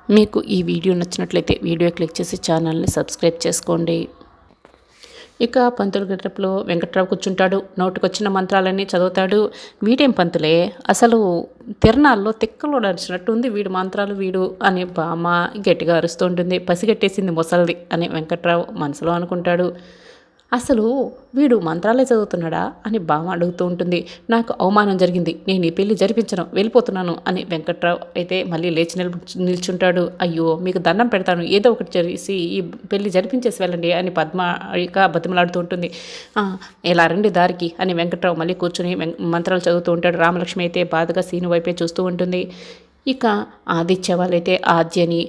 మీకు ఈ వీడియో నచ్చినట్లయితే వీడియో క్లిక్ చేసి ఛానల్ని సబ్స్క్రైబ్ చేసుకోండి. ఇక పంతులు గెటప్లో వెంకట్రావు కూర్చుంటాడు. నోటికొచ్చిన మంత్రాలన్నీ చదువుతాడు. వీడేం పంతులే, అసలు తిరణాల్లో తిక్కలో నడిచినట్టు ఉంది వీడు మంత్రాలు వీడు అని బామ్మ గట్టిగా అరుస్తూ ఉంటుంది. పసిగట్టేసింది ముసలిది అని వెంకట్రావు మనసులో అనుకుంటాడు. అసలు వీడు మంత్రాలే చదువుతున్నాడా అని బామ్మ అడుగుతూ ఉంటుంది. నాకు అవమానం జరిగింది, నేను ఈ పెళ్లి జరిపించను, వెళ్ళిపోతున్నాను అని వెంకట్రావు అయితే మళ్ళీ లేచి నిల్చుంటాడు. అయ్యో మీకు దండం పెడతాను, ఏదో ఒకటి చేసి ఈ పెళ్లి జరిపించేసి వెళ్ళండి అని పద్మ ఇక బతిమలాడుతూ ఉంటుంది. ఎలా రండి దారికి అని వెంకట్రావు మళ్ళీ కూర్చుని మంత్రాలు చదువుతూ ఉంటాడు. రామలక్ష్మి అయితే బాధగా సీను వైపే చూస్తూ ఉంటుంది. ఇక ఆదిత్య వాళ్ళైతే ఆద్యని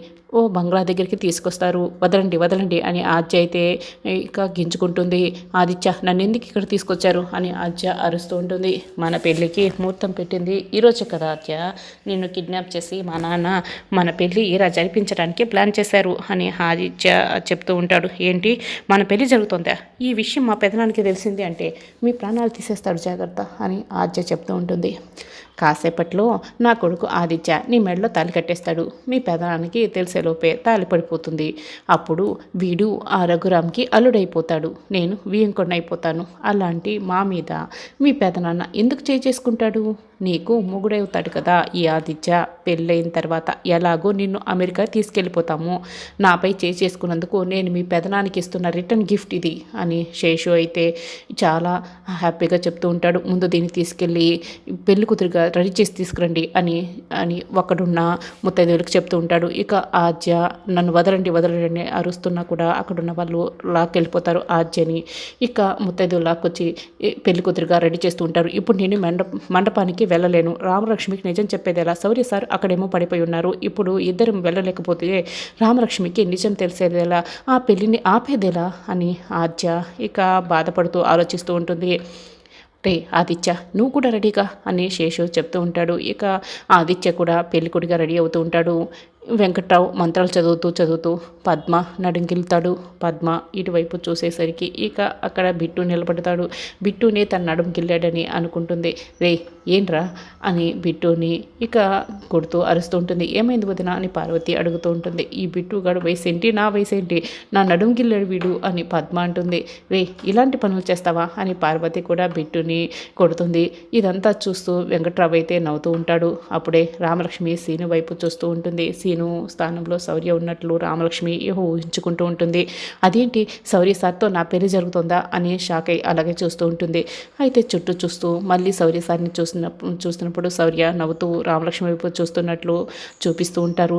బంగ్లా దగ్గరికి తీసుకొస్తారు. వదలండి వదలండి అని ఆద్య అయితే ఇక గింజుకుంటుంది. ఆదిత్య నన్ను ఎందుకు ఇక్కడ తీసుకొచ్చారు అని ఆద్య అరుస్తూ ఉంటుంది. మన పెళ్ళికి ముహూర్తం పెట్టింది ఈరోజు కదా ఆద్య, నిన్ను కిడ్నాప్ చేసి మా నాన్న మన పెళ్ళి ఇలా జరిపించడానికి ప్లాన్ చేశారు అని ఆదిత్య చెప్తూ ఉంటాడు. ఏంటి మన పెళ్ళి జరుగుతుందా, ఈ విషయం మా పెదనానికి తెలిసింది అంటే మీ ప్రాణాలు తీసేస్తాడు, జాగ్రత్త అని ఆద్య చెప్తూ ఉంటుంది. కాసేపట్లో నా కొడుకు ఆదిత్య నీ మెడలో తాలి కట్టేస్తాడు, మీ పెదనానికి తెలిసేలోపే తాలి పడిపోతుంది. అప్పుడు వీడు ఆ రఘురామ్కి అల్లుడైపోతాడు, నేను వియంకొండైపోతాను. అలాంటి మా మీద మీ పెదనాన్న ఎందుకు చేసుకుంటాడు? నీకు మొగుడవుతాడు కదా ఈ ఆదిత్య. పెళ్ళైన తర్వాత ఎలాగో నిన్ను అమెరికా తీసుకెళ్ళిపోతాము. నాపై చేసుకున్నందుకు నేను మీ పెదనానికి ఇస్తున్న రిటర్న్ గిఫ్ట్ ఇది అని శేషు అయితే చాలా హ్యాపీగా చెప్తూ ఉంటాడు. ముందు దీన్ని తీసుకెళ్ళి పెళ్లి కూతురుగా రెడీ చేసి తీసుకురండి అని అని ఒకడున్న ముత్తైదువులకు చెప్తూ ఉంటాడు. ఇక ఆద్య నన్ను వదలండి వదలండి అరుస్తున్నా కూడా అక్కడున్న వాళ్ళు లాక్కెళ్ళిపోతారు ఆద్యని. ఇక ముత్తైదువు లాక్కొచ్చి పెళ్లి కూతురుగా రెడీ చేస్తూ ఉంటారు. ఇప్పుడు నేను మండపానికి వెళ్ళలేను, రామలక్ష్మికి నిజం చెప్పేది ఎలా, శౌర్య సార్ అక్కడేమో పడిపోయి ఉన్నారు, ఇప్పుడు ఇద్దరు వెళ్ళలేకపోతే రామలక్ష్మికి నిజం తెలిసేదేలా, ఆ పెళ్ళిని ఆపేదేలా అని ఆద్య ఇక బాధపడుతూ ఆలోచిస్తూ ఉంటుంది. రే ఆదిత్య నువ్వు కూడా రెడీగా అని శేషు చెప్తూ ఉంటాడు. ఇక ఆదిత్య కూడా పెళ్ళికొడిగా రెడీ అవుతూ ఉంటాడు. వెంకట్రావు మంత్రాలు చదువుతూ పద్మ నడుంగిలుతాడు. పద్మ ఇటువైపు చూసేసరికి ఇక అక్కడ బిట్టు నిలబడతాడు. బిట్టునే తన నడుం గిల్లాడని అనుకుంటుంది. రే ఏంట్రా అని బిట్టుని ఇక కొడుతూ అరుస్తూ ఉంటుంది. ఏమైంది వదిన అని పార్వతి అడుగుతూ ఉంటుంది. ఈ బిట్టుగాడు వయసు ఏంటి, నా వయసు ఏంటి, నా నడుం గిల్లాడు వీడు అని పద్మ అంటుంది. రే ఇలాంటి పనులు చేస్తావా అని పార్వతి కూడా బిట్టుని కొడుతుంది. ఇదంతా చూస్తూ వెంకట్రావు అయితే నవ్వుతూ ఉంటాడు. అప్పుడే రామలక్ష్మి సీను వైపు చూస్తూ ఉంటుంది. సీను స్థానంలో శౌర్య ఉన్నట్లు రామలక్ష్మి ఊహించుకుంటూ ఉంటుంది. అదేంటి శౌర్య సార్తో నా పెళ్లి అని షాక్ అయి అలాగే చూస్తూ ఉంటుంది. అయితే చుట్టూ చూస్తూ మళ్ళీ శౌర్య సార్ని చూస్తున్నప్పుడు శౌర్య నవ్వుతూ రామలక్ష్మి వైపు చూస్తున్నట్లు చూపిస్తూ ఉంటారు.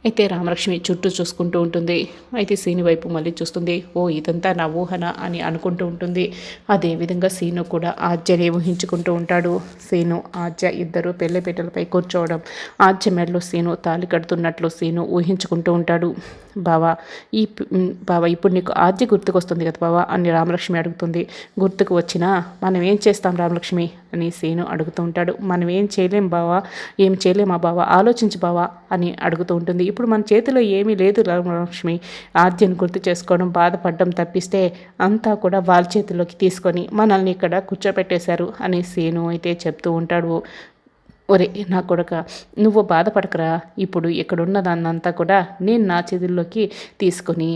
అయితే రామలక్ష్మి చుట్టూ చూసుకుంటూ ఉంటుంది. అయితే సీను వైపు మళ్ళీ చూస్తుంది. ఇదంతా నా ఊహన అని అనుకుంటూ ఉంటుంది. అదేవిధంగా సీను కూడా ఆద్యని ఊహించుకుంటూ ఉంటాడు. సీను ఆద్య ఇద్దరు పెళ్లిపీటలపై కూర్చోవడం, ఆద్య మెడలో సీను తాళి కడుతున్నట్లు సీను ఊహించుకుంటూ ఉంటాడు. బావా ఇప్పుడు నీకు ఆద్య గుర్తుకొస్తుంది కదా బావా అని రామలక్ష్మి అడుగుతుంది. గుర్తుకు వచ్చినా మనం ఏం చేస్తాం రామలక్ష్మి అని సీను అడుగుతూ ఉంటాడు. మనం ఏం చేయలేమా బావా, ఆలోచించు బావా అని అడుగుతూ ఉంటుంది. ఇప్పుడు మన చేతిలో ఏమీ లేదు రామలక్ష్మి, ఆద్యను గుర్తు చేసుకోవడం బాధపడడం తప్పిస్తే అంతా కూడా వాళ్ళ చేతిలోకి తీసుకొని మనల్ని ఇక్కడ కూర్చోపెట్టేశారు అని సీను అయితే చెప్తూ ఉంటాడు. ఒరే నా కొడుక నువ్వు బాధపడకరా, ఇప్పుడు ఇక్కడున్న దాన్నంతా కూడా నేను నా చేతుల్లోకి తీసుకొని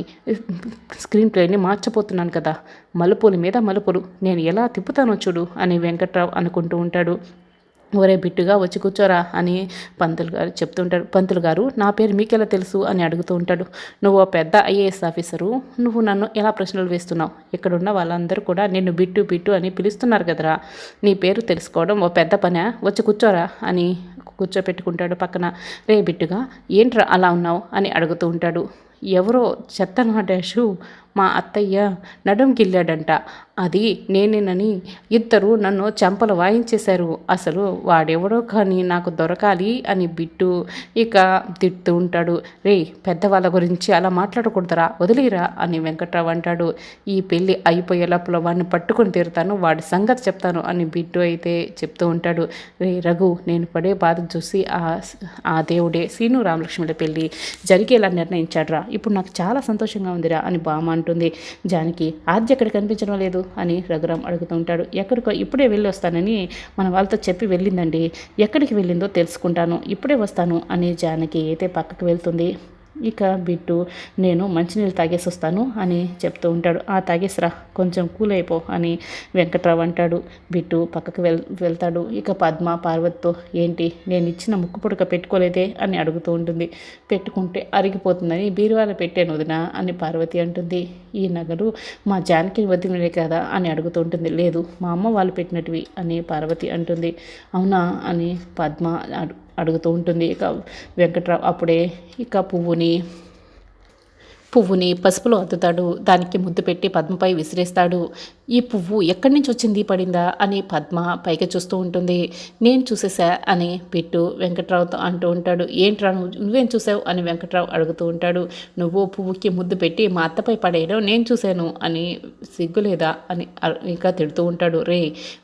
స్క్రీన్ ప్లేని మార్చబోతున్నాను కదా, మలుపుల మీద మలుపులు నేను ఎలా తిప్పుతానో చూడు అని వెంకట్రావు అనుకుంటూ ఉంటాడు. ఒరే బిట్టుగా వచ్చి కూర్చోరా అని పంతులు గారు చెప్తుంటాడు. పంతులు గారు నా పేరు మీకెలా తెలుసు అని అడుగుతూ ఉంటాడు. నువ్వు పెద్ద ఐఏఎస్ ఆఫీసరు, నువ్వు నన్ను ఎలా ప్రశ్నలు వేస్తున్నావు, ఇక్కడున్న వాళ్ళందరూ కూడా నిన్ను బిట్టు బిట్టు అని పిలుస్తున్నారు కదరా, నీ పేరు తెలుసుకోవడం పెద్ద పనే, వచ్చి కూర్చోరా అని కూర్చోపెట్టుకుంటాడు పక్కన. రే బిట్టుగా ఏంట్రా అలా ఉన్నావు అని అడుగుతూ ఉంటాడు. ఎవరో చెత్త నాటేషు మా అత్తయ్య నడుం గిల్లాడంట, అది నేనేనని ఇద్దరు నన్ను చెంపలు వాయించేశారు, అసలు వాడెవడో కానీ నాకు దొరకాలి అని బిట్టు ఇక తిడుతూ ఉంటాడు. రే పెద్దవాళ్ళ గురించి అలా మాట్లాడకూడదురా, వదిలేరా అని వెంకట్రావు అంటాడు. ఈ పెళ్ళి అయిపోయే లోపల వాడిని పట్టుకొని తీరుతాను, వాడి సంగతి చెప్తాను అని బిట్టు అయితే చెప్తూ ఉంటాడు. రే రఘు నేను పడే బాధ చూసి ఆ దేవుడే సీను రామలక్ష్మిల పెళ్ళి జరిగేలా నిర్ణయించాడురా, ఇప్పుడు నాకు చాలా సంతోషంగా ఉందిరా అని బామ్మ అంటుంది. జానకి ఆద్య ఎక్కడ కనిపించడం లేదు అని రఘురామ్ అడుగుతూ ఉంటాడు. ఎక్కడికో ఇప్పుడే వెళ్ళి వస్తానని మన వాళ్ళతో చెప్పి వెళ్ళిందండి. ఎక్కడికి వెళ్ళిందో తెలుసుకుంటాను, ఇప్పుడే వస్తాను అని జానకి అయితే పక్కకు వెళ్తుంది. ఇక బిట్టు నేను మంచినీళ్ళు తాగేసి వస్తాను అని చెప్తూ ఉంటాడు. తాగేసిరా, కొంచెం కూల్ అయిపో అని వెంకట్రావు అంటాడు. బిట్టు పక్కకు వెళ్తాడు. ఇక పద్మ పార్వతితో ఏంటి నేను ఇచ్చిన ముక్కు పుడక పెట్టుకోలేదే అని అడుగుతూ ఉంటుంది. పెట్టుకుంటే అరిగిపోతుందని బీరువాలో పెట్టాను వదినా అని పార్వతి అంటుంది. ఈ నగలు మా జానకి వదిలే కదా అని అడుగుతూ ఉంటుంది. లేదు, మా అమ్మ వాళ్ళు పెట్టినటివి అని పార్వతి అంటుంది. అవునా అని పద్మ అడుగుతూ ఉంటుంది. ఇక వెంకట్రావు అప్పుడే ఇక పువ్వుని పసుపులో అద్దుతాడు. దానికి ముద్దు పెట్టి పద్మపై విసిరేస్తాడు. ఈ పువ్వు ఎక్కడి నుంచి వచ్చింది పడిందా అని పద్మ పైకి చూస్తూ ఉంటుంది. నేను చూసేసా అని బిట్టు వెంకట్రావుతో అంటూ ఉంటాడు. ఏంట్రా నువ్వేం చూసావు అని వెంకట్రావు అడుగుతూ ఉంటాడు. నువ్వు పువ్వుకి ముద్దు పెట్టి మా అత్తపై పడేయడం నేను చూశాను అని సిగ్గులేదా అని ఇంకా తిడుతూ ఉంటాడు. రే,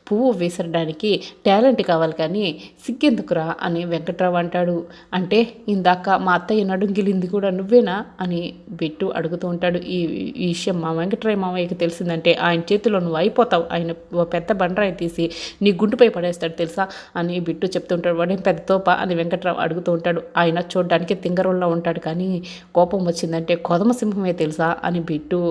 పువ్వు విసరడానికి టాలెంట్ కావాలి కానీ సిగ్గెందుకురా అని వెంకట్రావు అంటాడు. అంటే ఇందాక మా అత్తయ్య నడుంగిలింది కూడా నువ్వేనా అని బిట్టు అడుగుతూ ఉంటాడు. ఈ విషయం మా వెంకట్రావు మామయ్యకి తెలిసిందంటే ఆయన చేతిలో నువ్వు అయిపోతావు, ఆయన పెద్ద బండరాయి తీసి నీ గుంటుపై పడేస్తాడు తెలుసా అని బిట్టు చెప్తుంటాడు. వాడేం పెద్ద తోప అని వెంకట్రావు అడుగుతూ ఉంటాడు. ఆయన చూడడానికి తింగరంలో ఉంటాడు కానీ కోపం వచ్చిందంటే కొదమసింహమే తెలుసా అని బిట్టు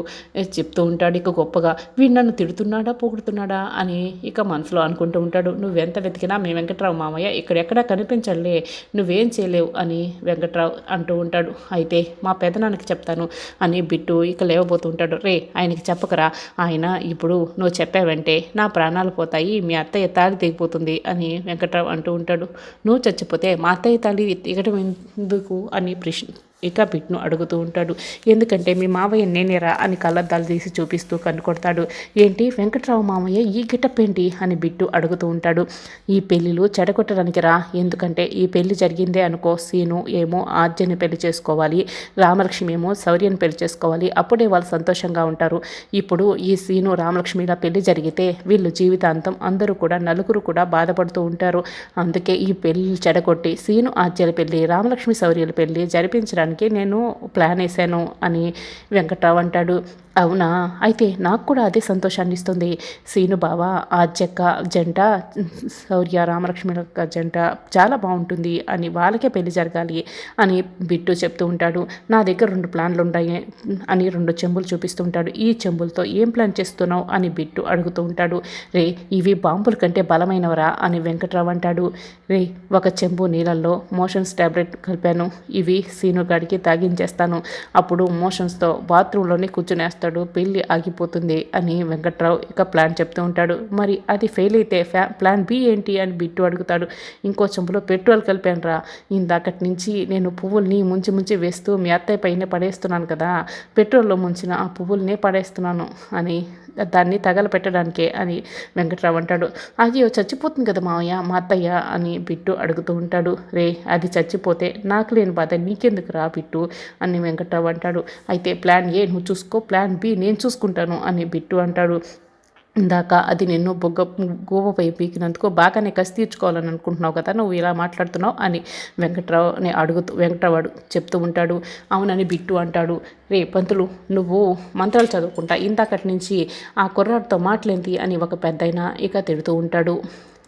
చెప్తూ ఉంటాడు. ఇక గొప్పగా వీడు నన్ను తిడుతున్నాడా పొగుడుతున్నాడా అని ఇక మనసులో అనుకుంటూ ఉంటాడు. నువ్వెంత వెతికినా మీ వెంకట్రావు మామయ్య ఇక్కడెక్కడా కనిపించలే, నువ్వేం చేయలేవు అని వెంకట్రావు అంటూ ఉంటాడు. అయితే మా పెదనాన్నకి చెప్తాను అని బిట్టు ఇక లేవబోతూ ఉంటాడు. రే, ఆయనకి చెప్పకరా, ఆయన ఇప్పుడు నువ్వు చెప్పావంటే నా ప్రాణాలు పోతాయి, మీ అత్తయ్య తాళి తెగిపోతుంది అని వెంకట్రావు అంటూ ఉంటాడు. నువ్వు చచ్చిపోతే మా అత్తయ్య తాళి తెగడం ఎందుకు అని ఇక బిట్ను అడుగుతూ ఉంటాడు. ఎందుకంటే మీ మావయ్య నేనేరా అని కళ్ళద్దాలు తీసి చూపిస్తూ కన్ను కొడతాడు. ఏంటి వెంకట్రావు మామయ్య ఈ గిటప్ ఏంటి అని బిట్టు అడుగుతూ ఉంటాడు. ఈ పెళ్ళిళ్ళు చెడగొట్టడానికి రా, ఎందుకంటే ఈ పెళ్లి జరిగిందే అనుకో, సీను ఏమో ఆద్యని పెళ్లి చేసుకోవాలి, రామలక్ష్మి ఏమో శౌర్యని పెళ్లి చేసుకోవాలి, అప్పుడే వాళ్ళు సంతోషంగా ఉంటారు. ఇప్పుడు ఈ సీను రామలక్ష్మిలా పెళ్లి జరిగితే వీళ్ళు జీవితాంతం అందరూ కూడా నలుగురు కూడా బాధపడుతూ ఉంటారు. అందుకే ఈ పెళ్లి చెడగొట్టి సీను ఆద్యల పెళ్లి, రామలక్ష్మి శౌర్యల పెళ్లి జరిపించడానికి నేను ప్లాన్ వేశాను అని వెంకట్రావు అంటాడు. అవునా, అయితే నాకు కూడా అదే సంతోషాన్ని ఇస్తుంది. సీను బావ ఆద్యక్క జంట, శౌర్య రామలక్ష్మి జంట చాలా బాగుంటుంది అని వాళ్ళకే పెళ్లి జరగాలి అని బిట్టు చెప్తూ ఉంటాడు. నా దగ్గర 2 ప్లాన్లు ఉన్నాయి అని 2 చెంబులు చూపిస్తూ ఉంటాడు. ఈ చెంబులతో ఏం ప్లాన్ చేస్తున్నావు అని బిట్టు అడుగుతూ ఉంటాడు. రే, ఇవి బాంబుల కంటే బలమైనవరా అని వెంకట్రావు అంటాడు. రే, ఒక చెంబు నీళ్ళల్లో మోషన్స్ టాబ్లెట్ కలిపాను, ఇవి సీను గాడికి తాగించేస్తాను, అప్పుడు మోషన్స్తో బాత్రూంలోనే కూర్చునేస్తాను, పెళ్ళి ఆగిపోతుంది అని వెంకట్రావు ఇక ప్లాన్ చెప్తూ ఉంటాడు. మరి అది ఫెయిల్ అయితే ప్లాన్ బి ఏంటి అని బిట్టు అడుగుతాడు. ఇంకో చెంబులో పెట్రోల్ కలిపాను రా, ఇందాకటి నుంచి నేను పువ్వుల్ని ముంచి వేస్తూ మీ అత్తయ్య పైన పడేస్తున్నాను కదా, పెట్రోల్లో ముంచిన ఆ పువ్వుల్నే పడేస్తున్నాను అని దాన్ని తగలపెట్టడానికే అని వెంకట్రావు అంటాడు. అది చచ్చిపోతుంది కదా మావయ్య మా అత్తయ్య అని బిట్టు అడుగుతూ ఉంటాడు. రే, అది చచ్చిపోతే నాకు లేని బాధ నీకెందుకు రా బిట్టు అని వెంకట్రావు అంటాడు. అయితే ప్లాన్ ఏ నువ్వు చూసుకో, ప్లాన్ బి నేను చూసుకుంటాను అని బిట్టు అంటాడు. ఇందాక అది నిన్ను గోవపై పీకినందుకు బాగానే కసి తీర్చుకోవాలని అనుకుంటున్నావు కదా, నువ్వు ఇలా మాట్లాడుతున్నావు అని వెంకట్రావు చెప్తూ ఉంటాడు. అవునని బిట్టు అంటాడు. రే పంతులు, నువ్వు మంత్రాలు చదువుకుంటా ఇందాకటి నుంచి ఆ కుర్రాడితో మాటలేంటి అని ఒక పెద్దయినా ఇక తిడుతూ ఉంటాడు.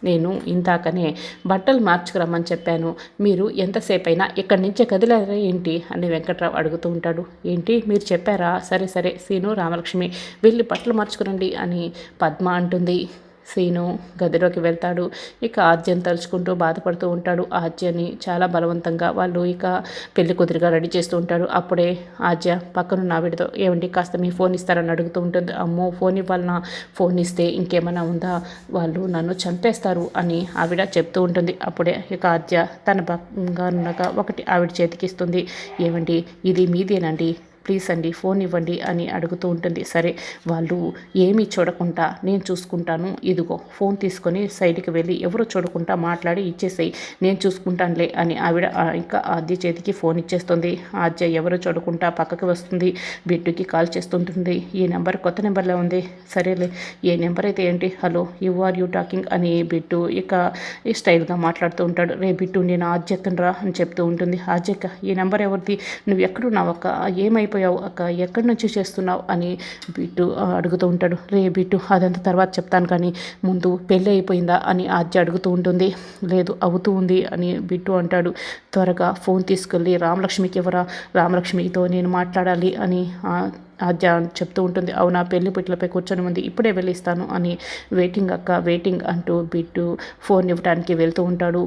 నేను ఇందాకనే బట్టలు మార్చుకురమ్మని చెప్పాను, మీరు ఎంతసేపు అయినా ఇక్కడి నుంచే కదిలారా ఏంటి అని వెంకట్రావు అడుగుతూ ఉంటాడు. ఏంటి మీరు చెప్పారా, సరే సరే సీను రామలక్ష్మి వెళ్ళి బట్టలు మార్చుకురండి అని పద్మ అంటుంది. సీను గదిలోకి వెళ్తాడు. ఇక ఆద్యని తలుచుకుంటూ బాధపడుతూ ఉంటాడు. ఆద్యని చాలా బలవంతంగా వాళ్ళు ఇక పెళ్లి కుదిరిగా రెడీ చేస్తూ ఉంటాడు. అప్పుడే ఆద్య పక్కనున్న ఆవిడతో ఏమండి కాస్త మీ ఫోన్ ఇస్తారని అడుగుతూ ఉంటుంది. అమ్మో, ఫోన్ ఇవ్వాలన్నా, ఫోన్ ఇస్తే ఇంకేమైనా ఉందా, వాళ్ళు నన్ను చంపేస్తారు అని ఆవిడ చెప్తూ ఉంటుంది. అప్పుడే ఇక ఆద్య తన బంగారున్నగా ఒకటి ఆవిడ చేతికిస్తుంది. ఏమండి ఇది మీదేనండి, ప్లీజ్ అండి ఫోన్ ఇవ్వండి అని అడుగుతూ ఉంటుంది. సరే, వాళ్ళు ఏమీ చూడకుండా నేను చూసుకుంటాను, ఇదిగో ఫోన్ తీసుకొని సైడ్కి వెళ్ళి ఎవరో చూడకుండా మాట్లాడి ఇచ్చేసేయి, నేను చూసుకుంటానులే అని ఆవిడ ఇంకా ఆద్య చేతికి ఫోన్ ఇచ్చేస్తుంది. ఆద్య ఎవరో చూడకుండా పక్కకి వస్తుంది. బిట్టుకి కాల్ చేస్తుంటుంది. ఈ నెంబర్ కొత్త నెంబర్లో ఉంది, సరేలే ఏ నెంబర్ అయితే ఏంటి, hello you are you talking అని బిట్టు ఇక స్టైల్గా మాట్లాడుతూ ఉంటాడు. రే బిట్టు, నేను ఆద్యక్కను రా అని చెప్తూ ఉంటుంది. ఆద్యక్క, ఈ నెంబర్ ఎవరిది, నువ్వు ఎక్కడున్నావక్క, ఏమైపోయింది అయిపోయావు అక్క, ఎక్కడి నుంచి చేస్తున్నావు అని బిట్టు అడుగుతూ ఉంటాడు. రే బిట్టు, అదంతా తర్వాత చెప్తాను కానీ ముందు పెళ్ళి అయిపోయిందా అని ఆద్య అడుగుతూ ఉంటుంది. లేదు అవుతూ ఉంది అని బిట్టు అంటాడు. త్వరగా ఫోన్ తీసుకెళ్ళి రామలక్ష్మికి ఎవరా, రామలక్ష్మితో నేను మాట్లాడాలి అని ఆద్య చెప్తూ ఉంటుంది. అవునా, పెళ్లి పిట్లపై కూర్చొని ఉంది, ఇప్పుడే వెళ్ళిస్తాను అని వెయిటింగ్ అక్క వెయిటింగ్ అంటూ బిట్టు ఫోన్ ఇవ్వడానికి వెళ్తూ ఉంటాడు.